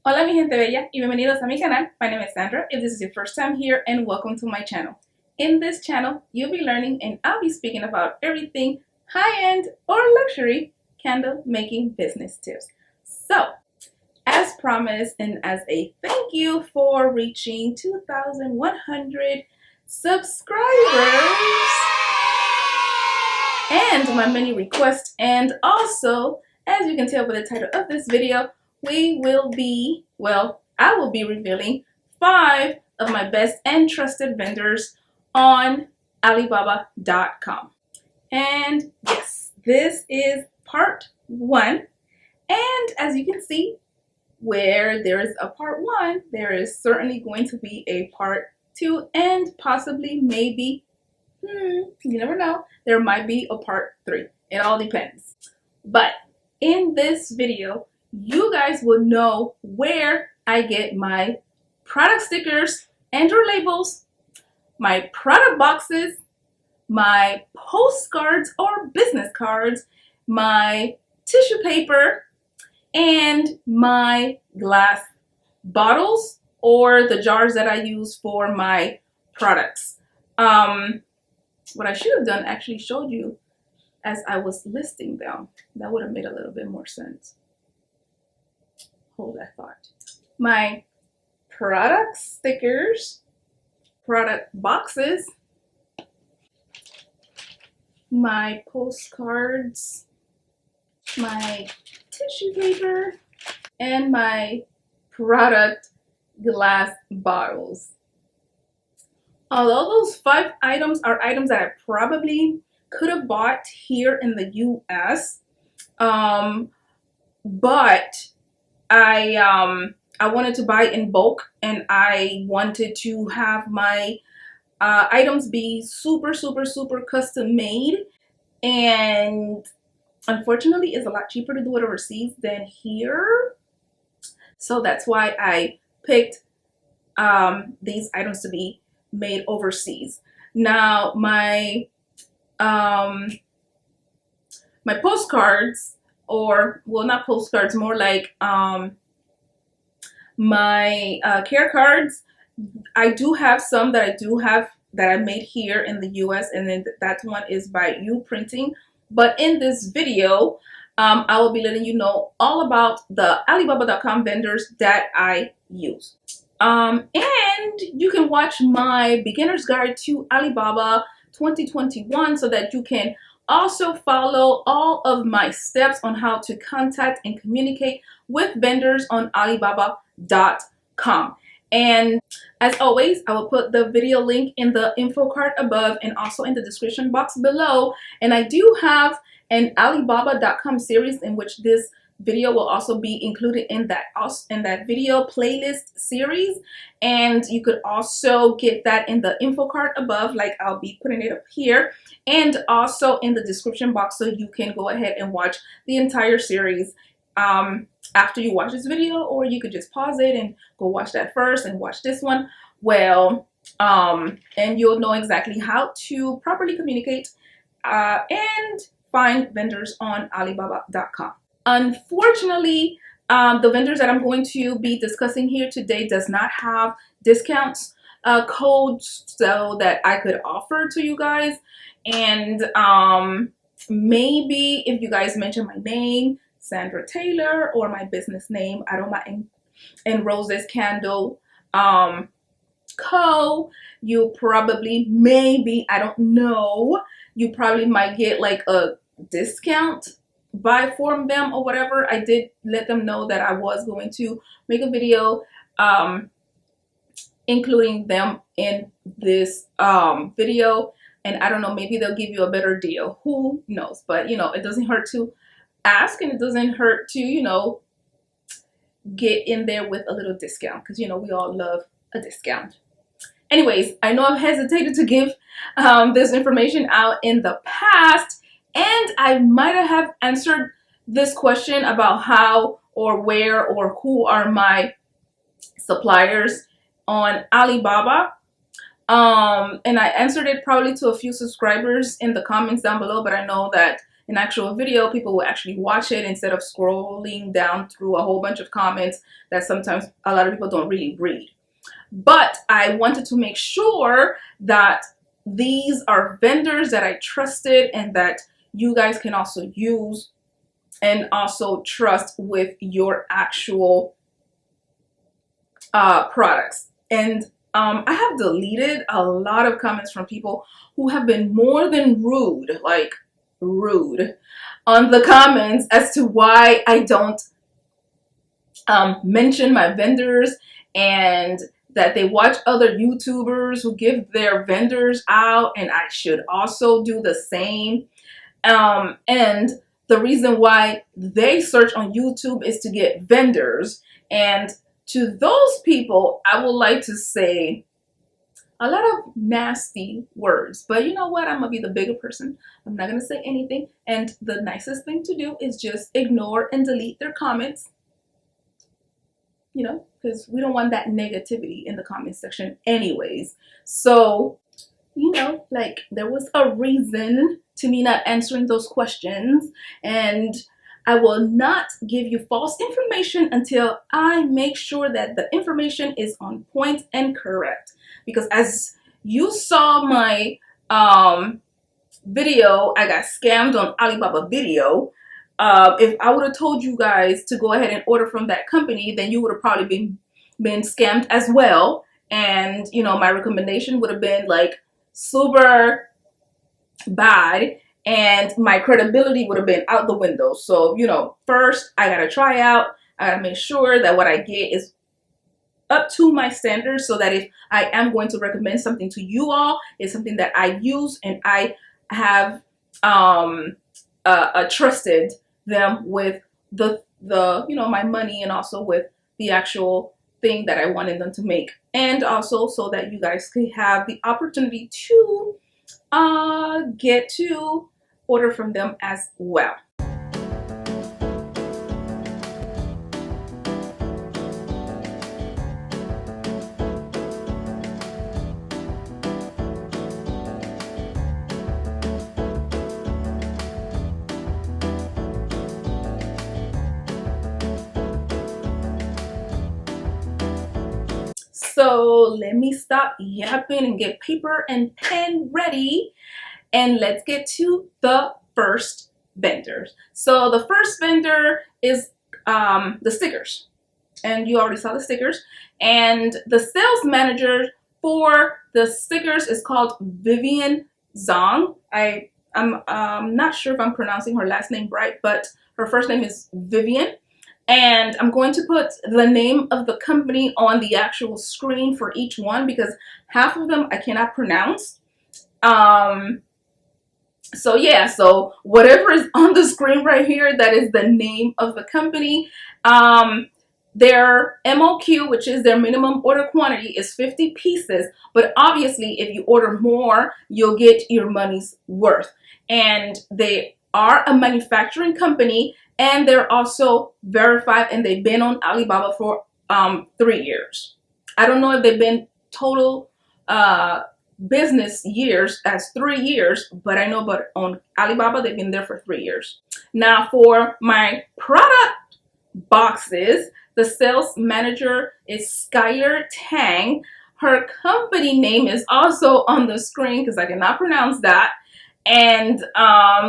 Hola mi gente bella y bienvenidos a mi canal. My name is Sandra if this is your first time here, and welcome to my channel. In this channel, you'll be learning and I'll be speaking about everything high-end or luxury candle making business tips. So, as promised and as a thank you for reaching 2,100 subscribers and my many requests, and also, as you can tell by the title of this video, I will be revealing 5 of my best and trusted vendors on alibaba.com. And yes, this is part 1. And as you can see, where there is a part 1, there is certainly going to be a part 2 and possibly maybe, you never know, there might be a part 3. It all depends. But in this video, you guys will know where I get my product stickers and or labels, my product boxes, my postcards or business cards, my tissue paper, and my glass bottles or the jars that I use for my products. What I should have done actually showed you as I was listing them. That would have made a little bit more sense. Hold that thought. My product stickers, product boxes, my postcards, my tissue paper, and my product glass bottles. Although those 5 items are items that I probably could have bought here in the US, but I wanted to buy in bulk, and I wanted to have my items be super custom made, and unfortunately it's a lot cheaper to do it overseas than here. So that's why I picked these items to be made overseas. Now my my postcards, or well, not postcards, more like my care cards, I do have some that I made here in the US, and then that one is by You Printing. But in this video, I will be letting you know all about the alibaba.com vendors that I use. And you can watch my beginner's guide to Alibaba 2021 so that you can also follow all of my steps on how to contact and communicate with vendors on alibaba.com. And as always, I will put the video link in the info card above and also in the description box below. And I do have an alibaba.com series in which this video will also be included in that video playlist series, and you could also get that in the info card above, like I'll be putting it up here, and also in the description box, so you can go ahead and watch the entire series after you watch this video, or you could just pause it and go watch that first and watch this one. Well, and you'll know exactly how to properly communicate and find vendors on alibaba.com. Unfortunately, the vendors that I'm going to be discussing here today does not have discounts codes so that I could offer to you guys. And maybe if you guys mention my name, Sandra Taylor, or my business name, Aroma and Roses Candle Co., you probably, maybe, I don't know, you probably might get like a discount buy from them or whatever. I did let them know that I was going to make a video including them in this video, and I don't know, maybe they'll give you a better deal, who knows. But you know, it doesn't hurt to ask, and it doesn't hurt to, you know, get in there with a little discount, because you know we all love a discount. Anyways, I know I've hesitated to give this information out in the past, and I might have answered this question about how or where or who are my suppliers on Alibaba. And I answered it probably to a few subscribers in the comments down below, but I know that an actual video, people will actually watch it instead of scrolling down through a whole bunch of comments that sometimes a lot of people don't really read. But I wanted to make sure that these are vendors that I trusted and that you guys can also use and also trust with your actual products. And I have deleted a lot of comments from people who have been more than rude, like rude, on the comments as to why I don't mention my vendors, and that they watch other YouTubers who give their vendors out, and I should also do the same. And the reason why they search on YouTube is to get vendors. And to those people, I would like to say a lot of nasty words. But you know what? I'm going to be the bigger person. I'm not going to say anything. And the nicest thing to do is just ignore and delete their comments. You know, because we don't want that negativity in the comment section anyways. So, you know, like, there was a reason to me not answering those questions, and I will not give you false information until I make sure that the information is on point and correct. Because as you saw my video, I got scammed on Alibaba video. If I would have told you guys to go ahead and order from that company, then you would have probably been scammed as well. And, you know, my recommendation would have been like super bad, and my credibility would have been out the window. So, you know, first I gotta try out. I gotta make sure that what I get is up to my standards, so that if I am going to recommend something to you all, it's something that I use and I have trusted them with the you know, my money, and also with the actual thing that I wanted them to make, and also so that you guys can have the opportunity to get to order from them as well. So let me stop yapping and get paper and pen ready, and let's get to the first vendors. So the first vendor is the stickers, and you already saw the stickers. And the sales manager for the stickers is called Vivian Zong. I'm not sure if I'm pronouncing her last name right, but her first name is Vivian. And I'm going to put the name of the company on the actual screen for each one, because half of them I cannot pronounce. So yeah, so whatever is on the screen right here, that is the name of the company. Their MOQ, which is their minimum order quantity, is 50 pieces. But obviously, if you order more, you'll get your money's worth. And they are a manufacturing company, and they're also verified, and they've been on Alibaba for 3 years. I don't know if they've been total business years as 3 years, but I know, but on Alibaba they've been there for 3 years. Now for my product boxes, the sales manager is Skylar Tang. Her company name is also on the screen because I cannot pronounce that. And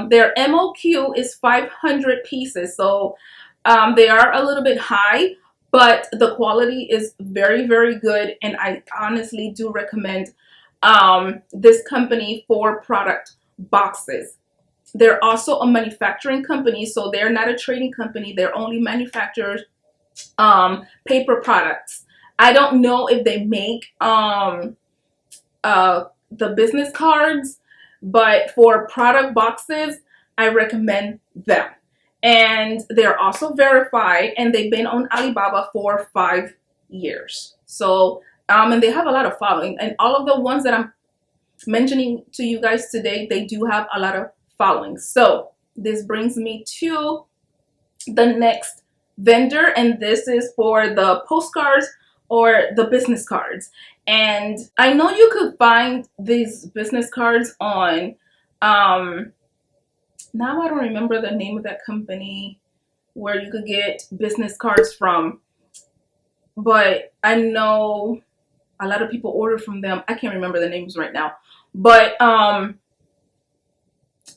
their MOQ is 500 pieces, so they are a little bit high, but the quality is very, very good, and I honestly do recommend this company for product boxes. They're also a manufacturing company, so they're not a trading company. They're only manufacturers paper products. I don't know if they make the business cards, but for product boxes, I recommend them. And they're also verified, and they've been on Alibaba for 5 years. So, and they have a lot of following, and all of the ones that I'm mentioning to you guys today, they do have a lot of following. So this brings me to the next vendor, and this is for the postcards or the business cards. And I know you could find these business cards on now I don't remember the name of that company where you could get business cards from, but I know a lot of people order from them. I can't remember the names right now, but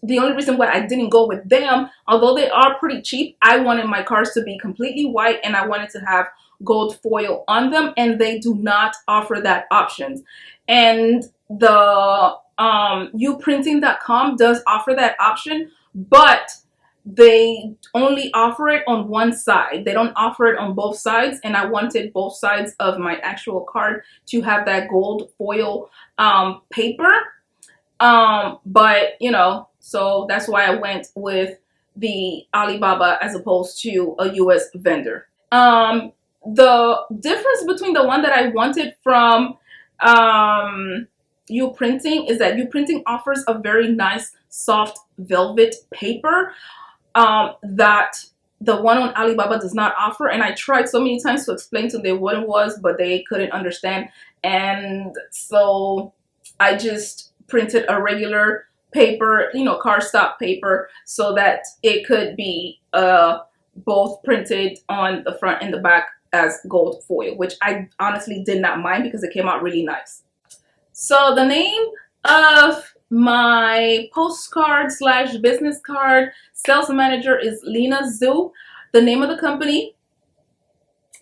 the only reason why I didn't go with them, although they are pretty cheap, I wanted my cards to be completely white and I wanted to have gold foil on them, and they do not offer that option. And the uprinting.com does offer that option, but they only offer it on one side. They don't offer it on both sides, and I wanted both sides of my actual card to have that gold foil paper. But you know, so that's why I went with the Alibaba as opposed to a US vendor. The difference between the one that I wanted from Uprinting is that Uprinting offers a very nice soft velvet paper that the one on Alibaba does not offer. And I tried so many times to explain to them what it was, but they couldn't understand. And so I just printed a regular paper, you know, cardstock paper, so that it could be both printed on the front and the back as gold foil, which I honestly did not mind because it came out really nice. So the name of my postcard slash business card sales manager is Lena Zhu. The name of the company,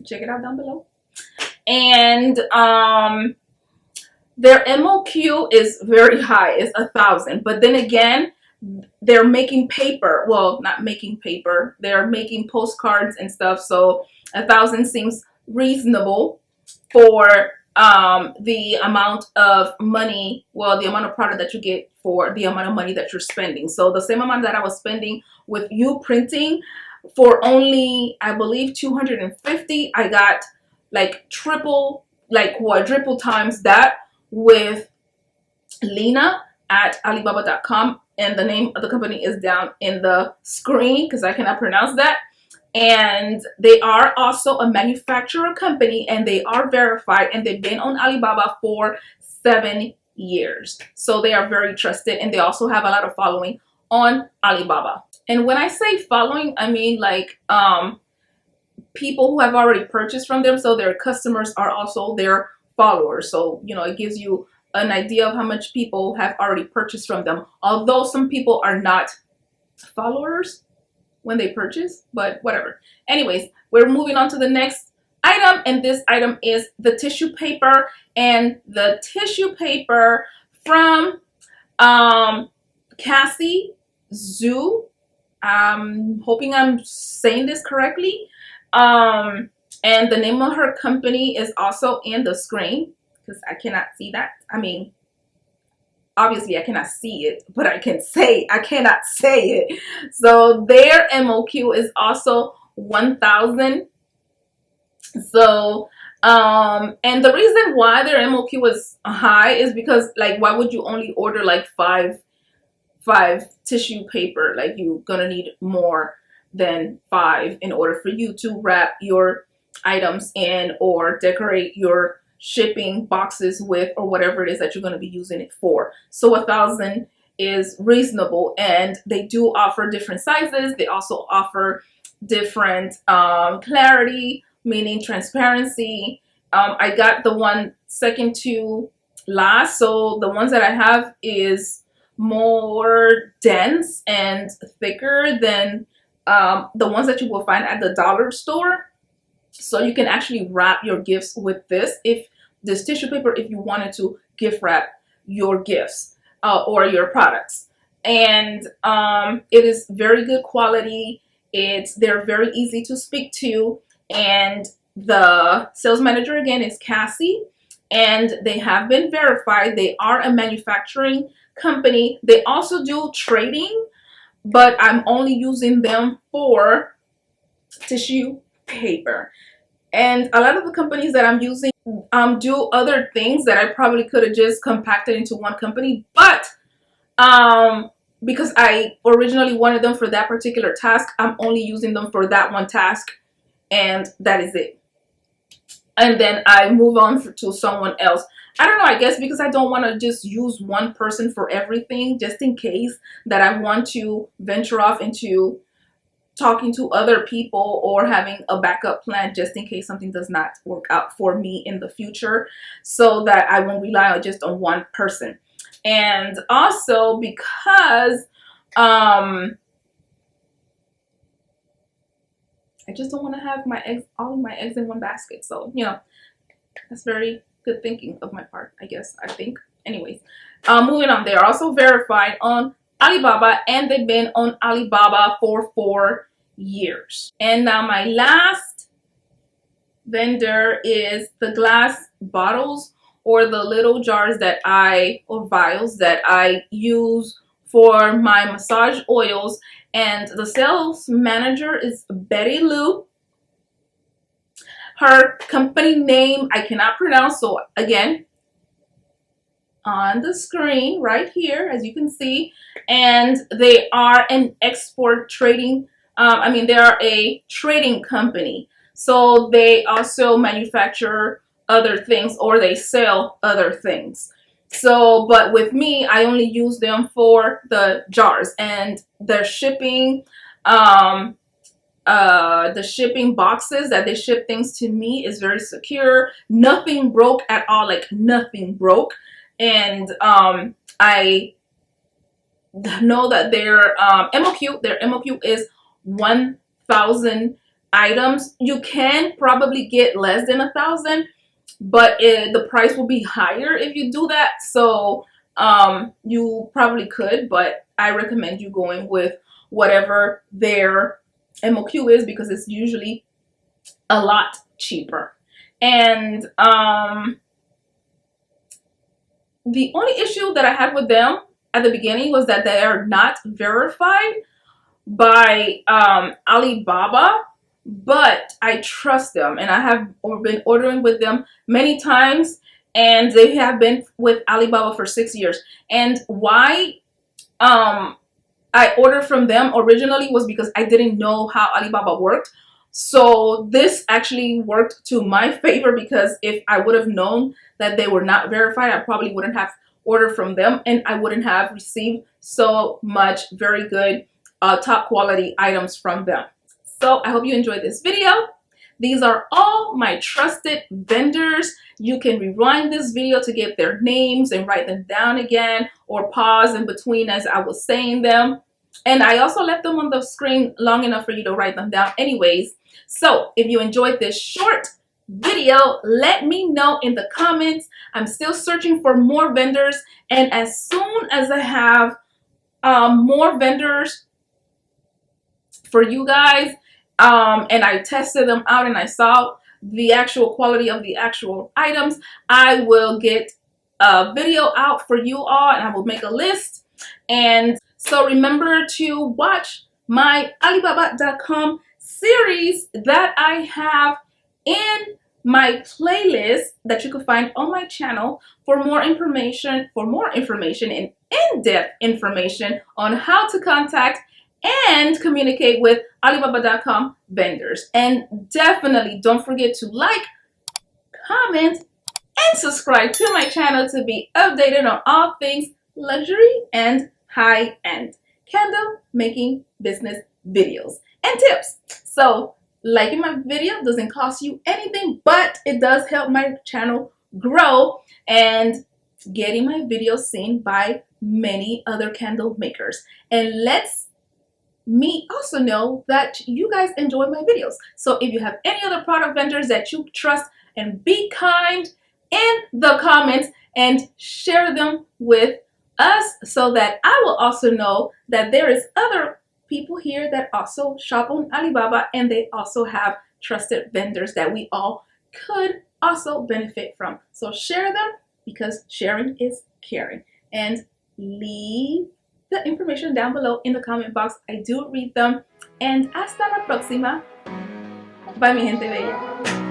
check it out down below. And their MOQ is very high, it's 1,000. But then again, they're making paper. Well, not making paper. They're making postcards and stuff. So 1,000 seems reasonable for the amount of money, well, the amount of product that you get for the amount of money that you're spending. So the same amount that I was spending with Uprinting for only, I believe, 250, I got like triple, like quadruple times that with Lena at alibaba.com, and the name of the company is down in the screen because I cannot pronounce that. And they are also a manufacturer company, and they are verified, and they've been on Alibaba for 7 years. So they are very trusted, and they also have a lot of following on Alibaba. And when I say following, I mean like people who have already purchased from them, so their customers are also their followers. So, you know, it gives you an idea of how much people have already purchased from them, although some people are not followers when they purchase, but whatever. Anyways, we're moving on to the next item, and this item is the tissue paper. And the tissue paper from Cassie Zhu, I'm hoping I'm saying this correctly, and the name of her company is also in the screen because I cannot see that. I mean, obviously I cannot see it, but I cannot say it. So their MOQ is also 1,000. So and the reason why their MOQ was high is because, like, why would you only order like five tissue paper? Like, you're gonna need more than 5 in order for you to wrap your items in or decorate your shipping boxes with, or whatever it is that you're going to be using it for. So 1,000 is reasonable, and they do offer different sizes. They also offer different clarity, meaning transparency. I got the one second to last, so the ones that I have is more dense and thicker than the ones that you will find at the dollar store. So you can actually wrap your gifts with this tissue paper if you wanted to gift wrap your gifts or your products. And it is very good quality. They're very easy to speak to, and the sales manager again is Cassie, and they have been verified. They are a manufacturing company. They also do trading, but I'm only using them for tissue paper. And a lot of the companies that I'm using do other things that I probably could have just compacted into one company, but because I originally wanted them for that particular task, I'm only using them for that one task, and that is it. And then I move on to someone else. I don't know, I guess because I don't want to just use one person for everything, just in case that I want to venture off into talking to other people or having a backup plan just in case something does not work out for me in the future, so that I won't rely on just on one person. And also because I just don't want to have all of my eggs in one basket. So, you know, that's very good thinking of my part, I guess, I think. Anyways, moving on. They're also verified on Alibaba, and they've been on Alibaba for 4 years. And now my last vendor is the glass bottles, or the little jars or vials that I use for my massage oils. And the sales manager is Betty Lou. Her company name I cannot pronounce, so again, on the screen right here, as you can see. And they are an export trading, they are a trading company. So they also manufacture other things, or they sell other things. So, but with me, I only use them for the jars, and their shipping, the shipping boxes that they ship things to me is very secure. Nothing broke at all, like nothing broke. And I know that their MOQ is 1,000 items. You can probably get less than 1,000, but the price will be higher if you do that. So you probably could, but I recommend you going with whatever their MOQ is, because it's usually a lot cheaper. And the only issue that I had with them at the beginning was that they are not verified by Alibaba, but I trust them, and I have been ordering with them many times, and they have been with Alibaba for 6 years. And why I ordered from them originally was because I didn't know how Alibaba worked. So this actually worked to my favor, because if I would have known that they were not verified, I probably wouldn't have ordered from them, and I wouldn't have received so much very good top quality items from them. So I hope you enjoyed this video. These are all my trusted vendors. You can rewind this video to get their names and write them down again, or pause in between as I was saying them. And I also left them on the screen long enough for you to write them down anyways. So if you enjoyed this short video, let me know in the comments. I'm still searching for more vendors, and as soon as I have more vendors for you guys, and I tested them out and I saw the actual quality of the actual items, I will get a video out for you all, and I will make a list. And so remember to watch my alibaba.com series that I have in my playlist that you can find on my channel for more information and in-depth information on how to contact and communicate with alibaba.com vendors. And definitely don't forget to like, comment, and subscribe to my channel to be updated on all things luxury and high-end candle making business videos and tips. So liking my video doesn't cost you anything, but it does help my channel grow and getting my videos seen by many other candle makers. And let's me also know that you guys enjoy my videos. So if you have any other product vendors that you trust, and be kind in the comments and share them with us, so that I will also know that there is other people here that also shop on Alibaba, and they also have trusted vendors that we all could also benefit from. So share them, because sharing is caring. And leave the information down below in the comment box. I do read them. And hasta la próxima. Bye, mi gente bella.